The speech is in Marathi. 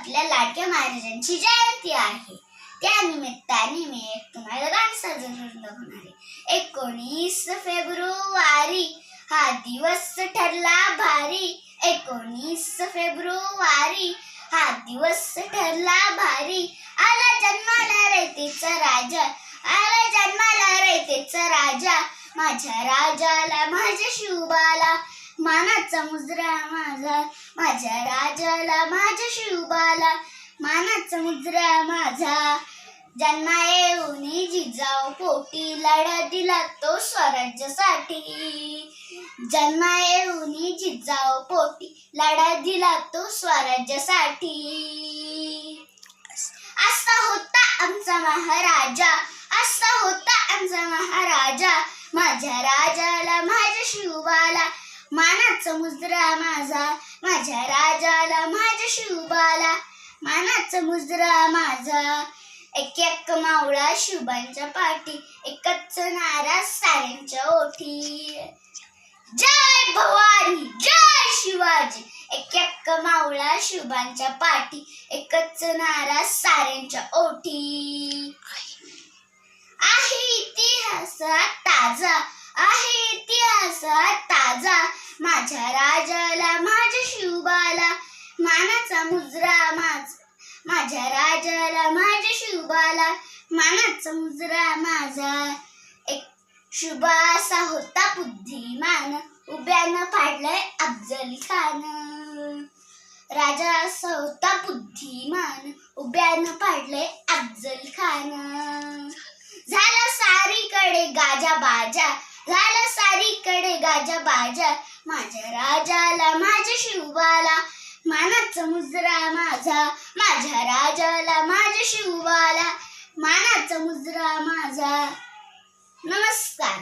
आपल्या लाडक्या महाराजांची जयंती आहे. त्या निमित्ताने मी एक तुम्हाला गाणं सादर करणार आहे. 19 फेब्रुवारी हा दिवस ठरला भारी. 19 फेब्रुवारी हा दिवस ठरला भारी. आला जन्माला रयतेचा राजा, आला जन्माला रयतेचा राजा. माझ्या राजाला माझ्या शिवबाला मानाचा मुजरा माझा. माझ्या राजाला माझ्या शिवबाला मानाचा मुजरा माझा. जन्मा येऊन जिजाऊ पोटी लढा दिला तो स्वराज्यासाठी. जन्मा येऊन जिजाऊ पोटी लढा दिला तो स्वराज्यासाठी. असा होता आमचा महाराजा, असा होता आमचा महाराजा. माझ्या राजाला माझ्या शिवबाला मानाचा मुजरा माझा. माझ्या राजाला माझ्या शिवबाला मानाचा मुजरा माझा. एक एक मावळा शिवबांच्या पाठी, एकच नारा साऱ्यांच्या ओठी. जय भवानी जय शिवाजी. एक एक मावळा शिवबांच्या पाठी, एकच नारा साऱ्यांच्या ओठी. आहे इतिहास ताजा, आहे इतिहास ताजा. माझ्या राजाला माझ्या शिवबाला मानाचा मुजरा माझा. माझ्या राजाला माझ्या शिवबाला मानाचा मुजरा माझा. एक शुभा असा होता बुद्धिमान, उभ्यानं फाडलंय अफजल खान. राजा असा होता बुद्धिमान, उभ्यानं फाडलंय अफजल खान. झाला सारीकडे गाजा बाजा, झाला सारीकडे गाजा बाजा. माझ्या राजाला माझ्या शिवबाला मानाचा मुजरा माझा. माझ्या राजाला माझ्या शिवबाला मानाचा मुजरा माझा. नमस्कार.